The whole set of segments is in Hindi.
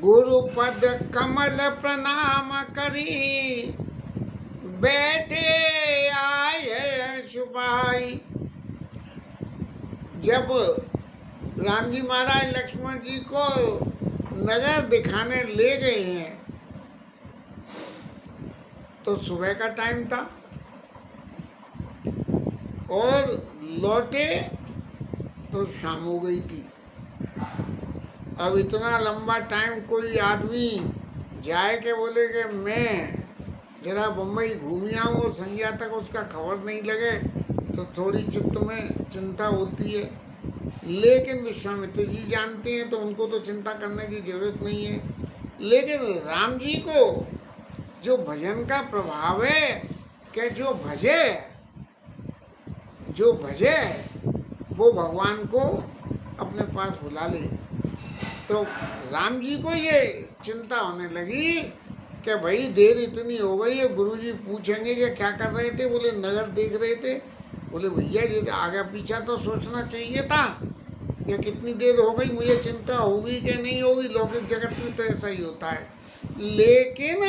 गुरुपद कमल प्रणाम करी, बैठे आए सुबाई। जब राम जी महाराज लक्ष्मण जी को नगर दिखाने ले गए हैं तो सुबह का टाइम था और लौटे तो शाम हो गई थी। अब इतना लंबा टाइम कोई आदमी जाए के बोले कि मैं जरा बम्बई घूम आऊँ और संध्या तक उसका खबर नहीं लगे तो थोड़ी चित्त में चिंता होती है। लेकिन विश्वामित्र जी जानते हैं तो उनको तो चिंता करने की जरूरत नहीं है। लेकिन राम जी को जो भजन का प्रभाव है कि जो भजे वो भगवान को अपने पास बुला ले। तो राम जी को ये चिंता होने लगी कि भाई देर इतनी हो गई है, गुरुजी पूछेंगे कि क्या कर रहे थे। बोले नगर देख रहे थे। बोले भैया ये आगे पीछा तो सोचना चाहिए था या कितनी देर हो गई, मुझे चिंता होगी कि नहीं होगी। लौकिक जगत में तो ऐसा ही होता है। लेकिन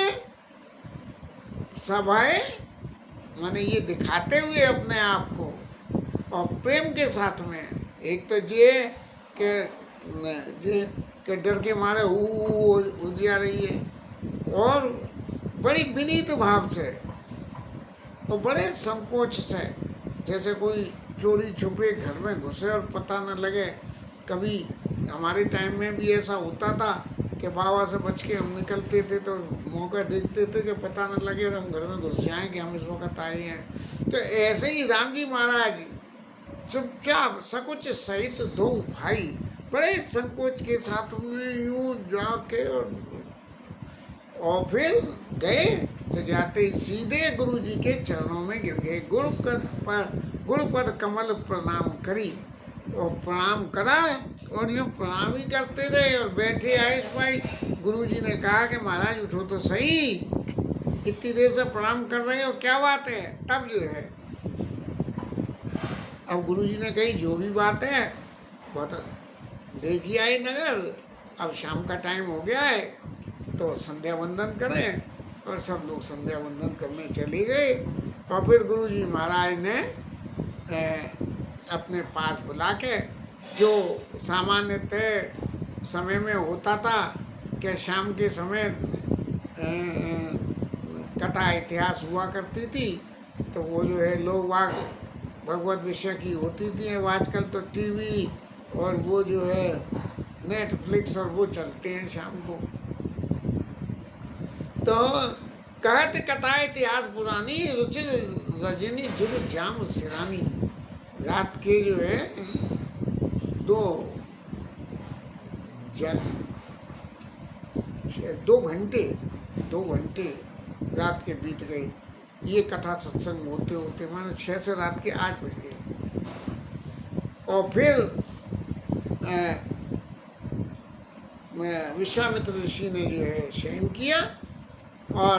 सभाए माने ये दिखाते हुए अपने आप को और प्रेम के साथ में, एक तो ये के डर के मारे उजिया रही है और बड़ी विनीत भाव से और बड़े संकोच से, जैसे कोई चोरी छुपे घर में घुसे और पता न लगे। कभी हमारे टाइम में भी ऐसा होता था कि बाबा से बच के हम निकलते थे तो मौका देखते थे कि पता न लगे और हम घर में घुस जाएं कि हम इस वक्त आए हैं। तो ऐसे ही राम जी महाराज चुपचाप सकुच सहित दो भाई बड़े संकोच के साथ में यूं जाके और फिर गए तो जाते ही सीधे गुरु जी के चरणों में गिर गए। गुरुपद कमल प्रणाम करी और प्रणाम करा और यूँ प्रणाम ही करते रहे और बैठे आए भाई। गुरु जी ने कहा कि महाराज उठो तो सही, इतनी देर से प्रणाम कर रहे हो, क्या बात है। तब जो है अब गुरु जी ने कही जो भी बात है बहुत देखिए आए नगर, अब शाम का टाइम हो गया है तो संध्या वंदन करें। और सब लोग संध्या वंदन करने चले गए। और फिर गुरु जी महाराज ने अपने पास बुला के जो सामान्यतः समय में होता था कि शाम के समय कथा इतिहास हुआ करती थी, तो वो जो है लोग वाग भगवत विषय की होती थी। अब आजकल तो टीवी और वो जो है नेटफ्लिक्स और वो चलते हैं शाम को। तो कहत कथा इतिहास पुरानी, रुचिर रजनी जुग जाम सिरानी। रात के जो है 2 घंटे रात के बीत गए। ये कथा सत्संग होते होते माने 6 से रात के 8 बज गए। और फिर विश्वामित्र ऋषि ने जो है शयन किया और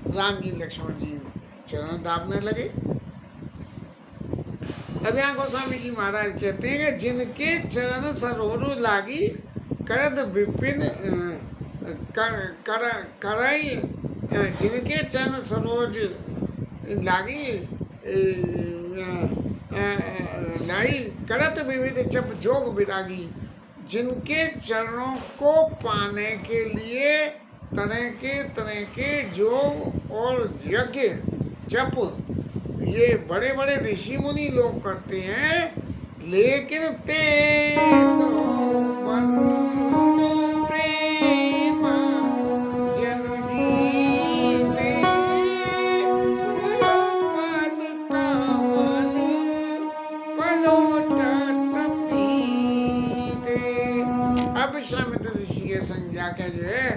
राम जी लक्ष्मण जी चरण दाबने लगे। अब यहाँ गोस्वामी जी महाराज कहते हैं कि जिनके चरण सरोरु लागी करद विपिन कराई, जिनके चरण सरोज लागी लाई करत विविध जप जोग विरागी। जिनके चरणों को पाने के लिए तरह के जोग और यज्ञ जप ये बड़े बड़े ऋषि मुनि लोग करते हैं। लेकिन ते तो बंधु प्रेम जन जीते, गुरुपद कमल पलोटत प्रीते। अब विश्वामित्र ऋषि के संग जाकर जो है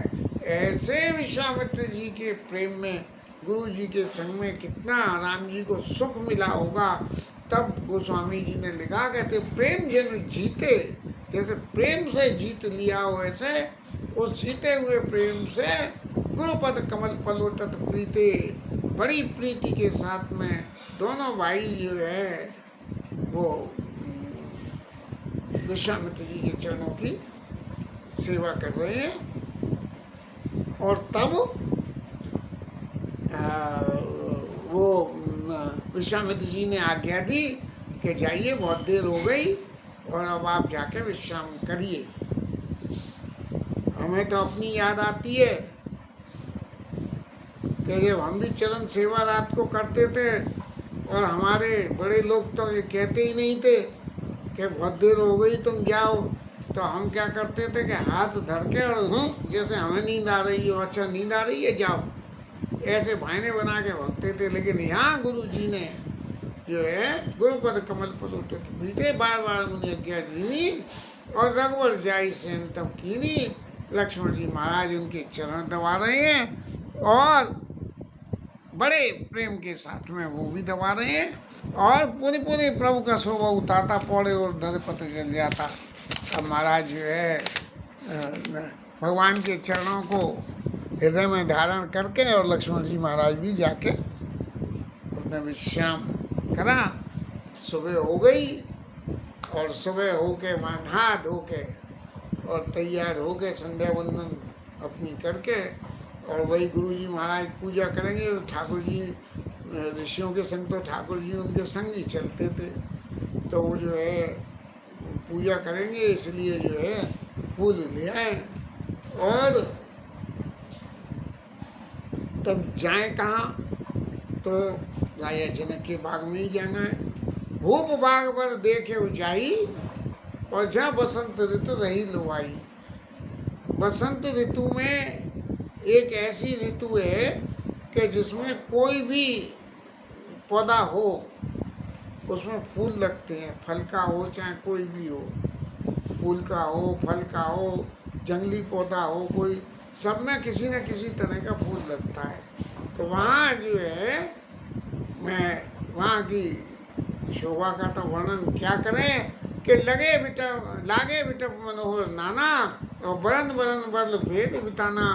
ऐसे विश्वामित्र जी के प्रेम में, गुरु जी के संग में कितना राम जी को सुख मिला होगा। तब गोस्वामी जी ने लिखा, कहते प्रेम जन जीते, जैसे प्रेम से जीत लिया हो ऐसे उस जीते हुए प्रेम से गुरुपद कमल पलोटत प्रीते, बड़ी प्रीति के साथ में दोनों भाई जो है वो विश्वामित्र जी के चरणों की सेवा कर रहे हैं। और तब वो विश्वामित्र जी ने आज्ञा दी कि जाइए, बहुत देर हो गई और अब आप जाके विश्राम करिए। हमें तो अपनी याद आती है कि जब हम भी चरण सेवा रात को करते थे और हमारे बड़े लोग तो ये कहते ही नहीं थे कि बहुत देर हो गई तुम जाओ, तो हम क्या करते थे कि हाथ धर के और जैसे हमें नींद आ रही हो, अच्छा नींद आ रही है जाओ, ऐसे बहाने बना के भगते थे। लेकिन यहाँ गुरु जी ने जो है गुरुपद कमल पर उठे बीते बार बार उन्हें आज्ञा दीनी और रघुवर जाई सेन तब कीनी। लक्ष्मण जी महाराज उनके चरण दबा रहे हैं और बड़े प्रेम के साथ में वो भी दबा रहे हैं और पूरे पूरे प्रभु का शोभा उतारता पौड़े और धरे पता चल जाता। अब महाराज जो है भगवान के चरणों को हृदय में धारण करके और लक्ष्मण जी महाराज भी जाके अपने विश्राम करा। सुबह हो गई और सुबह होके नहा धो के और तैयार हो के संध्या वंदन अपनी करके और वही गुरु जी महाराज पूजा करेंगे। ठाकुर जी ऋषियों के संग तो ठाकुर जी उनके संग ही चलते थे, तो वो जो है पूजा करेंगे, इसलिए जो है फूल ले आए और तब जाए कहाँ, तो राजा जनक के बाग में ही जाना है। भूप बाग पर देखे ऊंचाई और जहाँ बसंत ऋतु रही लुवाई। बसंत ऋतु में एक ऐसी ऋतु है कि जिसमें कोई भी पौधा हो उसमें फूल लगते हैं, फल का हो चाहे कोई भी हो, फूल का हो फल का हो, जंगली पौधा हो, कोई सब में किसी न किसी तरह का फूल लगता है। तो वहाँ जो है मैं वहाँ की शोभा का तो वर्णन क्या करें कि लागे बिटप मनोहर नाना और बरन बरन बरल भेद बिताना।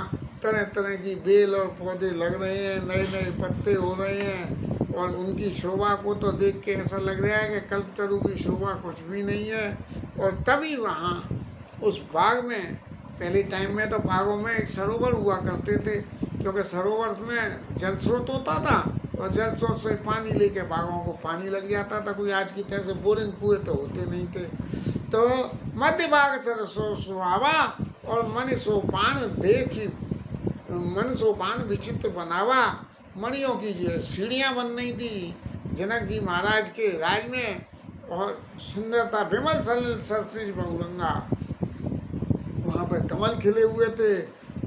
तरह तरह की बेल और पौधे लग रहे हैं, नए नए पत्ते हो रहे हैं और उनकी शोभा को तो देख के ऐसा लग रहा है कि कल्पतरु की शोभा कुछ भी नहीं है। और तभी वहाँ उस बाग में, पहले टाइम में तो बागों में एक सरोवर हुआ करते थे, क्योंकि सरोवर में जल स्रोत होता था और जल स्रोत से पानी लेके बागों को पानी लग जाता था। कोई आज की तरह से बोरिंग कुएं तो होते नहीं थे। तो मध्य बाग सरसो सुहावा और मन सोपान देखी, मन सोपान विचित्र बनावा। मणियों की जो सीढ़ियाँ बन रही थी जनक जी महाराज के राज में और सुंदरता विमल सरसिज बहुरंगा, वहाँ पर कमल खिले हुए थे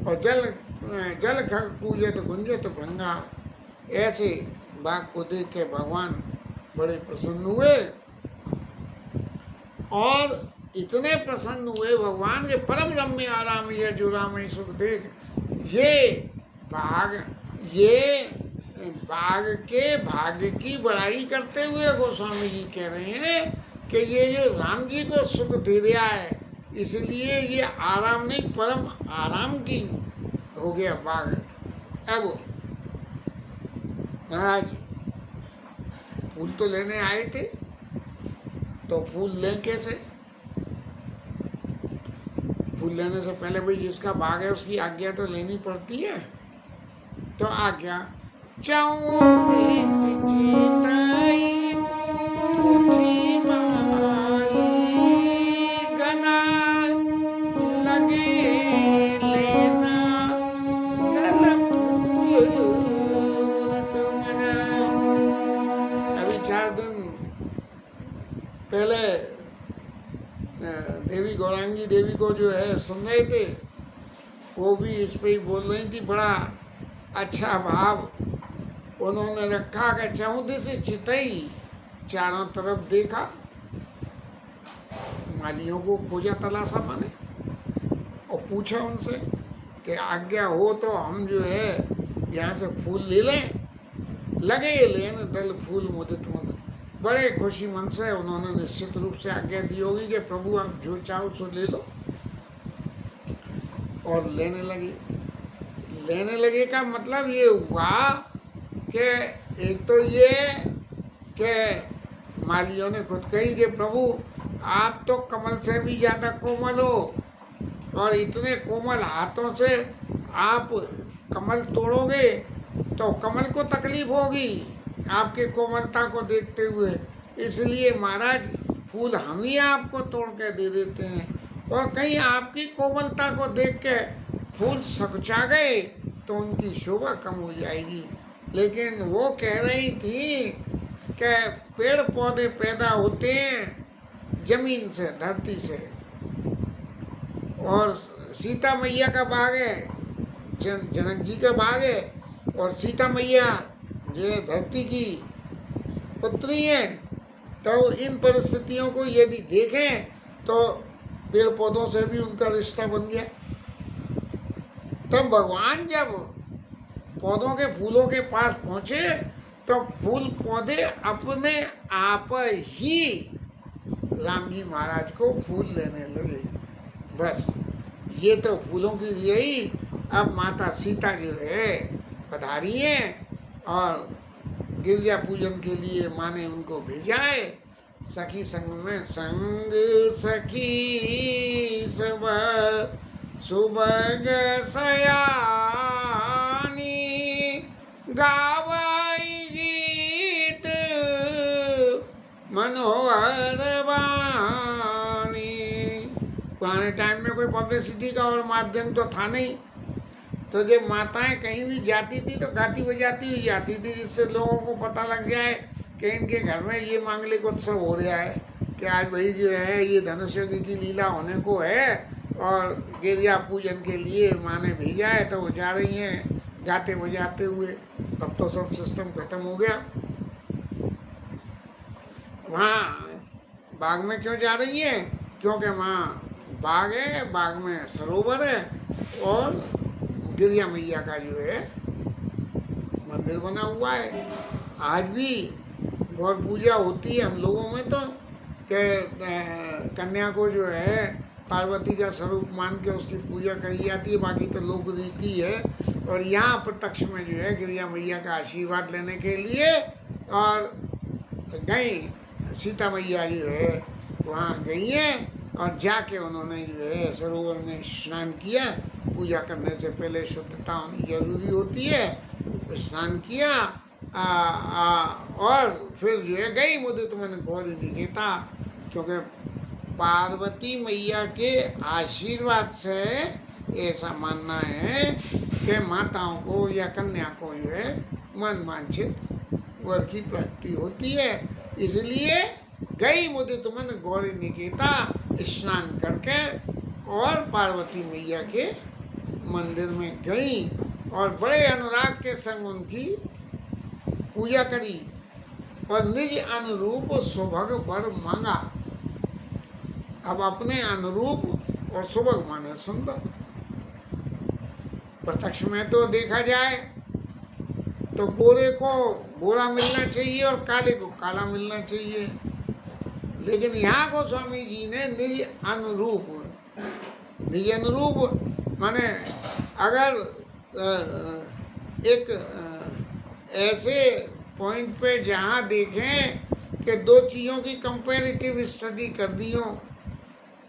और जल कूजत गुंजत भंगा। ऐसे बाग को देख के भगवान बड़े प्रसन्न हुए और इतने प्रसन्न हुए भगवान के परम रम्य आराम ये जो राम सुख देख। ये बाग के भाग्य की बड़ाई करते हुए गोस्वामी जी कह रहे हैं कि ये जो राम जी को सुख दे रहा है, इसलिए ये आराम नहीं परम आराम की हो गया बाग। अब महाराज फूल तो लेने आए थे, तो फूल लें कैसे? फूल लेने से पहले भाई जिसका बाग है उसकी आज्ञा तो लेनी पड़ती है। तो आज्ञा गना लगे लेना नल फूल मना। अभी 4 दिन पहले देवी गौरांगी देवी को जो है सुन रहे थे, वो भी इस पे ही बोल रही थी। बड़ा अच्छा भाव उन्होंने रखा कि चौदह से चितई चारों तरफ देखा, मालियों को खोजा तलाशा माने और पूछा उनसे कि आज्ञा हो तो हम जो है यहाँ से फूल ले लें। लगे लेन दल फूल मुदित मन। बड़े खुशी मन से उन्होंने निश्चित रूप से आज्ञा दी होगी कि प्रभु आप जो चाहो सो ले लो। और लेने लगे का मतलब ये हुआ कि एक तो ये कि मालियों ने खुद कही कि प्रभु आप तो कमल से भी ज़्यादा कोमल हो और इतने कोमल हाथों से आप कमल तोड़ोगे तो कमल को तकलीफ होगी आपके कोमलता को देखते हुए, इसलिए महाराज फूल हम ही आपको तोड़ के दे देते हैं। और कहीं आपकी कोमलता को देख के फूल सकुचा गए तो उनकी शोभा कम हो जाएगी। लेकिन वो कह रही थी कि पेड़ पौधे पैदा होते हैं जमीन से, धरती से, और सीता मैया का बाग है, जनक जी का बाग है, और सीता मैया जो है धरती की पुत्री है। तो इन परिस्थितियों को यदि देखें तो पेड़ पौधों से भी उनका रिश्ता बन गया। तब भगवान जब पौधों के फूलों के पास पहुँचे तो फूल पौधे अपने आप ही राम जी महाराज को फूल लेने लगे। बस ये तो फूलों की रही। अब माता सीता जो है पधारी हैं और गिरजा पूजन के लिए माँ ने उनको भेजा है। सखी संग में संग सखी सब सुबग सयानी गावई गीत मनोहर वाणी। पुराने टाइम में कोई पब्लिसिटी का और माध्यम तो था नहीं, तो जब माताएं कहीं भी जाती थी तो गाती बजाती हुई जाती थी, जिससे लोगों को पता लग जाए कि इनके घर में ये मांगलिक उत्सव हो रहा है, कि आज भाई जो है ये धनुष योगी की लीला होने को है और गिरजा पूजन के लिए माँ ने भेजा है, तो वो जा रही हैं गाते बजाते हुए। अब तो सब सिस्टम खत्म हो गया। वहाँ बाग में क्यों जा रही है? क्योंकि वहाँ बाग है, बाग में सरोवर है और गिरजा मैया का जो है मंदिर बना हुआ है। आज भी गौर पूजा होती है हम लोगों में, तो कि कन्या को जो है पार्वती का स्वरूप मान के उसकी पूजा करी जाती है, बाकी तो लोक रीति है। और यहाँ प्रत्यक्ष में जो है गिरजा मैया का आशीर्वाद लेने के लिए और गई सीता मैया जो है वहाँ गई हैं और जाके उन्होंने जो है सरोवर में स्नान किया। पूजा करने से पहले शुद्धता होनी जरूरी होती है। स्नान किया और फिर जो है गई मुदित मन गौरी निकेता, क्योंकि पार्वती मैया के आशीर्वाद से ऐसा मानना है कि माताओं को या कन्या को जो है मन वांछित वर की प्राप्ति होती है। इसलिए गई मुदित मन गौरी निकेता, स्नान करके और पार्वती मैया के मंदिर में गई और बड़े अनुराग के संग उनकी पूजा करी और निज अनुरूप सुभग वर मांगा। अब अपने अनुरूप और सुभग माने सुंदर। प्रत्यक्ष में तो देखा जाए तो गोरे को गोरा मिलना चाहिए और काले को काला मिलना चाहिए, लेकिन यहाँ को स्वामी जी ने निज अनुरूप माने अगर एक ऐसे पॉइंट पे जहाँ देखें कि दो चीज़ों की कंपैरेटिव स्टडी कर दी हो,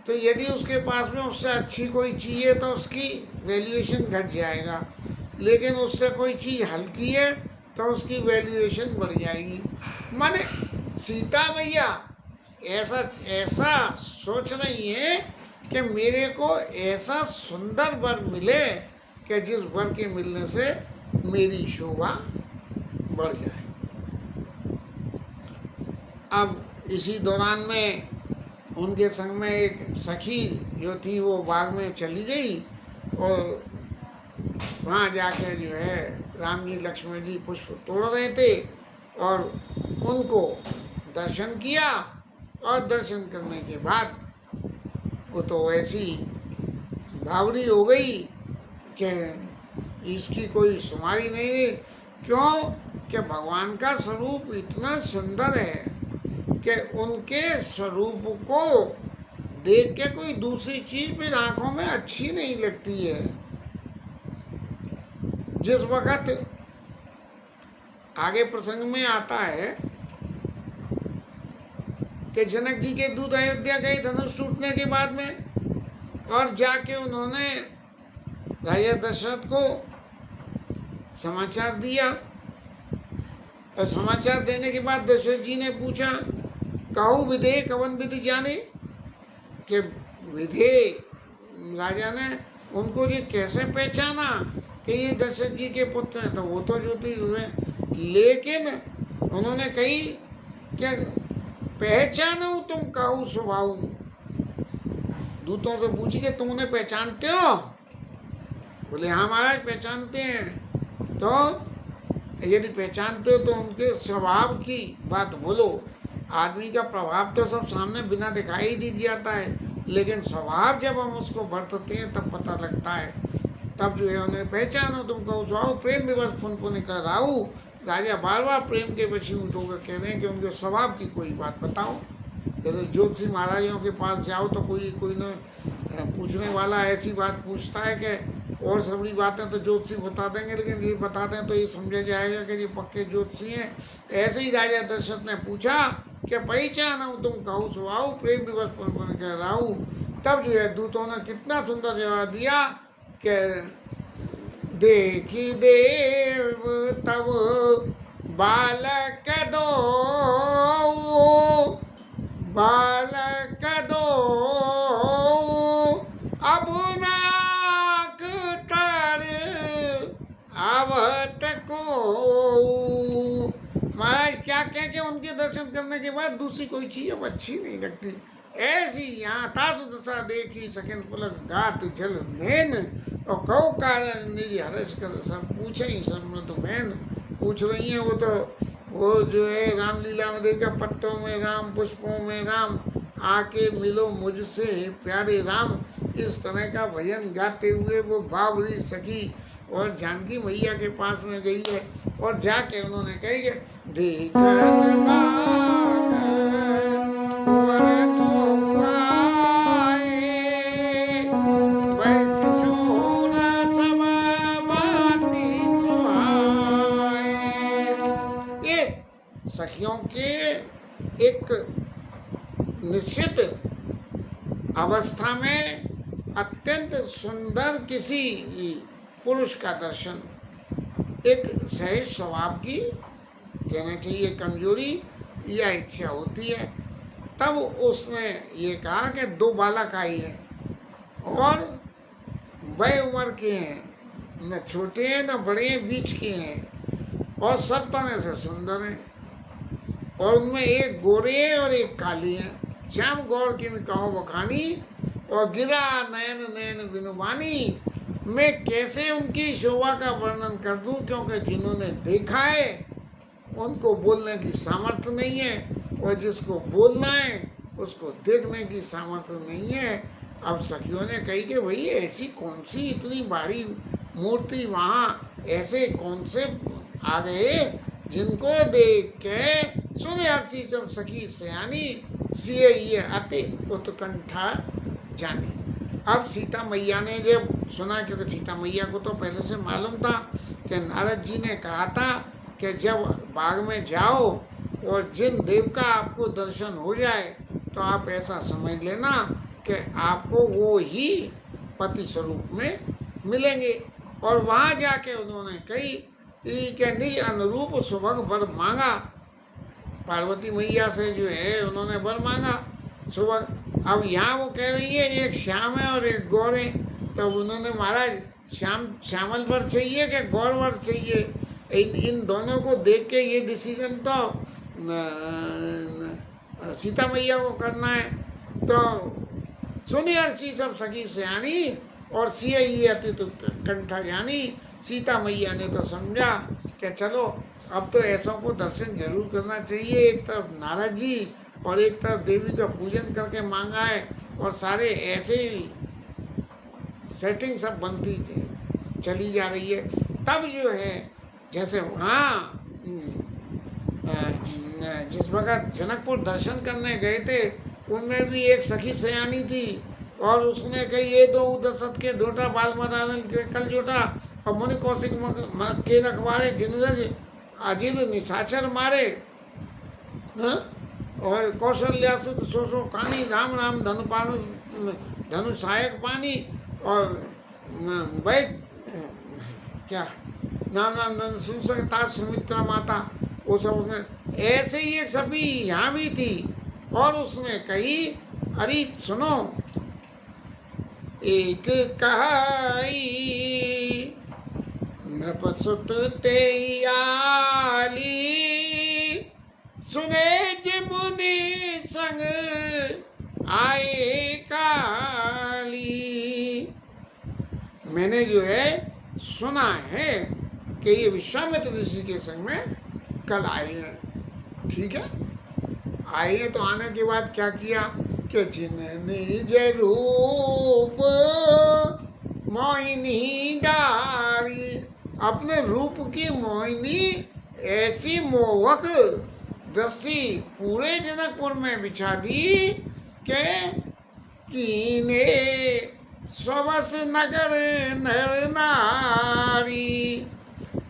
तो यदि उसके पास में उससे अच्छी कोई चीज़ है तो उसकी वैल्यूएशन घट जाएगा, लेकिन उससे कोई चीज़ हल्की है तो उसकी वैल्यूएशन बढ़ जाएगी। माने सीता मैया ऐसा सोच रही है कि मेरे को ऐसा सुंदर वर मिले कि जिस वर के मिलने से मेरी शोभा बढ़ जाए। अब इसी दौरान में उनके संग में एक सखी जो थी वो बाग में चली गई और वहाँ जाके जो है राम जी लक्ष्मण जी पुष्प तोड़ रहे थे और उनको दर्शन किया। और दर्शन करने के बाद वो तो ऐसी भावरी हो गई कि इसकी कोई शुमारी नहीं रही। क्यों? कि भगवान का स्वरूप इतना सुंदर है कि उनके स्वरूप को देख के कोई दूसरी चीज फिर आंखों में अच्छी नहीं लगती है। जिस वक्त आगे प्रसंग में आता है कि जनक जी के दूत अयोध्या गए धनुष टूटने के बाद में, और जाके उन्होंने राजा दशरथ को समाचार दिया, और समाचार देने के बाद दशरथ जी ने पूछा, कहूँ विधेय कवन विधि जाने, कि विधेय राजा ने उनको ये कैसे पहचाना कि ये दशरथ जी के पुत्र हैं, तो वो तो ज्योतिष हुए, लेकिन उन्होंने कही कि पहचानो तुम कहूँ स्वभाव। दूतों से पूछी कि तुम उन्हें पहचानते हो? बोले हाँ महाराज पहचानते हैं। तो यदि पहचानते हो तो उनके स्वभाव की बात बोलो। आदमी का प्रभाव तो सब सामने बिना दिखाई ही दिख जाता है, लेकिन स्वभाव जब हम उसको बरतते हैं तब पता लगता है। तब जो है उन्हें पहचानो तुम कहो जाओ प्रेम विवश फुन पुन कर राहु। राजा बार बार प्रेम के वशीभूत होकर कह रहे हैं कि उनके स्वभाव की कोई बात बताओ। जैसे ज्योतिषी महाराजों के पास जाओ तो कोई न पूछने वाला ऐसी बात पूछता है कि और सभी बातें तो ज्योतिषी बता देंगे, लेकिन ये बता दें तो ये समझा जाएगा कि ये पक्के ज्योतिषी हैं। ऐसे ही राजा दशरथ ने पूछा कि पहचानो तुम कहूँ सुहाऊ, प्रेम विवश फुन कह राहु। तब जो है दूतों ने कितना सुंदर जवाब दिया कि देखी देव तब बालक दो, बालक दो अब नाक तर आवत को। महाराज क्या कह के उनके दर्शन करने के बाद दूसरी कोई चीज अब अच्छी नहीं लगती। ऐसी यहाँ तासु दशा देखी सकिन पुलक गात जल नैन, और कौ कारण निज हर्ष कर सब पूछे ही सब मृदु मैन। पूछ रही हैं वो जो है रामलीला में देखा, पत्तों में राम पुष्पों में राम, आके मिलो मुझसे प्यारे राम। इस तरह का भजन गाते हुए वो बावरी सखी और जानकी मैया के पास में गई है, और जाके उन्होंने कही है देखन बाग कुंवर तो आए, वह किशोर सब बाती सुहाए। ये सखियों के एक निश्चित अवस्था में अत्यंत सुंदर किसी पुरुष का दर्शन, एक सहज स्वभाव की कहना चाहिए कमजोरी या इच्छा होती है। तब उसने ये कहा कि दो बालक आई हैं और वह उम्र के हैं, न छोटे हैं न बड़े हैं, बीच के हैं, और सब तरह से सुंदर हैं, और उनमें एक गोरे हैं और एक काली हैं। श्याम गौर की कहो बखानी, और गिरा नयन नयन बिनुबानी। मैं कैसे उनकी शोभा का वर्णन कर दूं, क्योंकि जिन्होंने देखा है उनको बोलने की सामर्थ्य नहीं है, और जिसको बोलना है उसको देखने की सामर्थ्य नहीं है। अब सखियों ने कही कि भाई ऐसी कौन सी इतनी बड़ी मूर्ति वहाँ ऐसे कौन से आ गए जिनको देख के सुने हर्षी सब सखी सयानी, सिए ये अति उत्कंठा जानी। अब सीता मैया ने जब सुना, क्योंकि सीता मैया को तो पहले से मालूम था कि नारद जी ने कहा था कि जब बाग में जाओ और जिन देव का आपको दर्शन हो जाए तो आप ऐसा समझ लेना कि आपको वो ही पति स्वरूप में मिलेंगे। और वहाँ जाके उन्होंने कही कि निज अनुरूप सुभग वर मांगा। पार्वती मैया से जो है उन्होंने वर मांगा सुभग। अब यहाँ वो कह रही है एक श्याम है और एक गौर है, तो उन्होंने महाराज श्यामल वर चाहिए कि गौर वर चाहिए। इन दोनों को देख के ये डिसीजन तो सीता मैया को करना है। तो सुनी हर्षी सब सखी सयानी, और सिए ये अति कंठा जानी। सीता मैया ने तो समझा कि चलो अब तो ऐसों को दर्शन जरूर करना चाहिए। एक तरफ नारद जी और एक तरफ देवी का पूजन करके मांगा है, और सारे ऐसे ही सेटिंग सब बनती चली जा रही है। तब जो है जैसे वहाँ जिस वक्त जनकपुर दर्शन करने गए थे उनमें भी एक सखी सयानी थी, और उसने कही ये दो दशरथ के दोटा बाल मरान के कल जोटा, और मुनि कौशिक के रखवारे जिनरज अजिल निशाचर मारे, और कौशल्यासुत सो कानी राम राम धनु सहायक पानी। और भाई क्या नाम नाम नाम सुन सकता, सुमित्रा माता, वो सब उसने ऐसे ही एक सभी यहाँ भी थी। और उसने कही, अरे सुनो, एक कहाई नृपसुत ते आली, सुने जमुनि संग आए काली। मैंने जो है सुना है कि ये विश्वामित्र ऋषि के संग में कल आए हैं। ठीक है, आए हैं तो आने के बाद क्या किया कि जिन निज रूप मोहिनी डारी, अपने रूप की मोहिनी ऐसी मोहक दृष्टि पूरे जनकपुर में बिछा दी के कीने स्वस नगर नर नारी।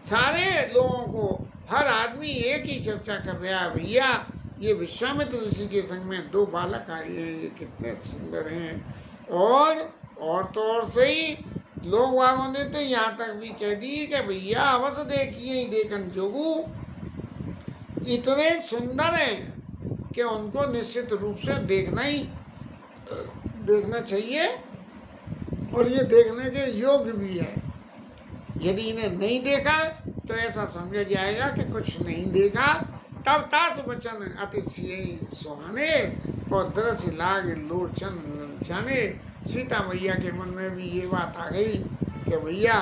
सारे लोगों को, हर आदमी एक ही चर्चा कर रहा है, भैया ये विश्वामित्र ऋषि के संग में दो बालक आए हैं, ये कितने सुंदर हैं। और तो और सही लोग वागों ने तो यहाँ तक भी कह दी कि भैया अवश्य देखिए ही देखन जोगू, इतने सुंदर हैं कि उनको निश्चित रूप से देखना चाहिए और ये देखने के योग्य भी है। यदि इन्हें नहीं देखा तो ऐसा समझा जाएगा कि कुछ नहीं देखा। तब तास वचन अतिशय सुहाने और दृश्य लाग लोचन ललचाने। सीता मैया के मन में भी ये बात आ गई कि भैया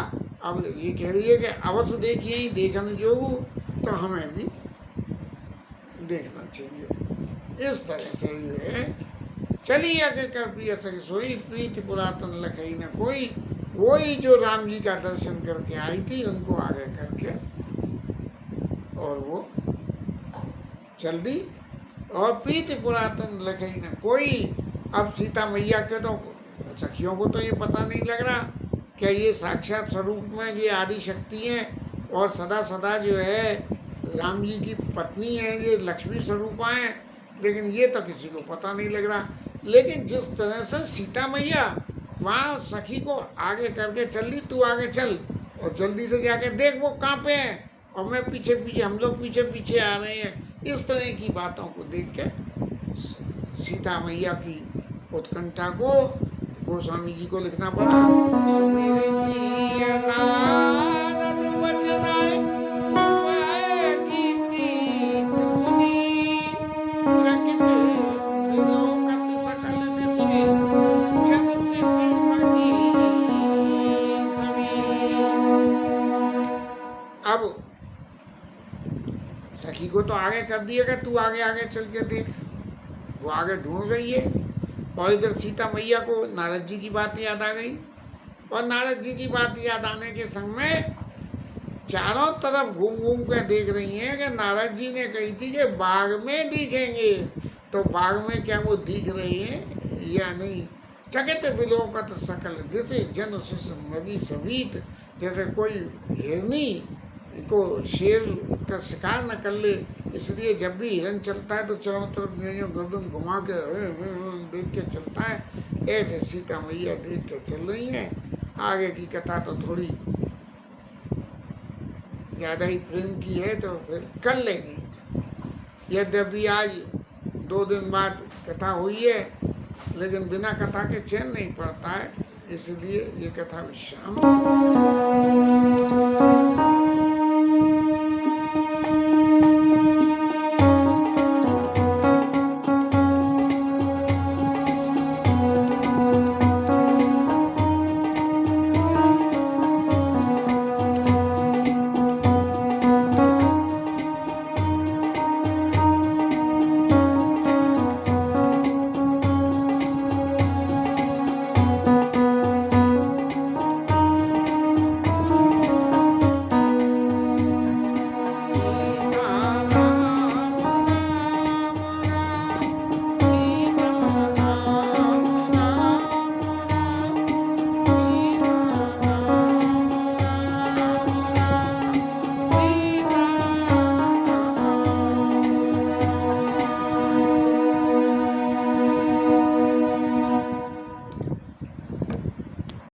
अब ये कह रही है कि अवश्य देखिए ही देखने जोगू, तो हमें भी देखना चाहिए। इस तरह से ये है। चलिए आगे कर प्रिय सखी सोई, प्रीति पुरातन लखई न कोई। वही जो राम जी का दर्शन करके आई थी उनको आगे करके और वो चल दी। और प्रीति पुरातन लखई न कोई। अब सीता मैया के तो सखियों को तो ये पता नहीं लग रहा क्या ये साक्षात स्वरूप में ये आदि शक्ति हैं और सदा सदा जो है राम जी की पत्नी है, ये लक्ष्मी स्वरूपा हैं, लेकिन ये तो किसी को पता नहीं लग रहा। लेकिन जिस तरह से सीता मैया वहाँ सखी को आगे करके चल दी, तू आगे चल और जल्दी से जाके देख वो कहाँ पे है और मैं पीछे पीछे, हम लोग पीछे पीछे आ रहे हैं। इस तरह की बातों को देख के सीता मैया की उत्कंठा को गोस्वामी जी को लिखना पड़ा। सुमेरे सिया नारद बचनाए, जी प्रीत पुनीत, चकित विलोकत सकल दिशे, जन से मगी सभी। अब सखी को तो आगे कर दिया कि तू आगे आगे चल के देख, वो आगे ढूंढ रही है। और इधर सीता मैया को नारद जी की बात याद आ गई और नारद जी की बात याद आने के संग में चारों तरफ घूम घूम कर देख रही हैं कि नारद जी ने कही थी कि बाग में दिखेंगे, तो बाग में क्या वो दिख रहे हैं या नहीं। चकित विलोकत सकल दिशे, जन सुमृगी सभीत। जैसे कोई हिरनी को शेर का शिकार न कर ले, इसलिए जब भी हिरन चलता है तो चारों तरफ गर्दन घुमा के देख के चलता है। ऐसे सीता मैया देख के चल रही हैं। आगे की कथा तो थोड़ी ज़्यादा ही प्रेम की है तो फिर कर लेंगे। यद्यपि आज 2 दिन बाद कथा हुई है, लेकिन बिना कथा के चैन नहीं पड़ता है, इसलिए ये कथा विश्राम।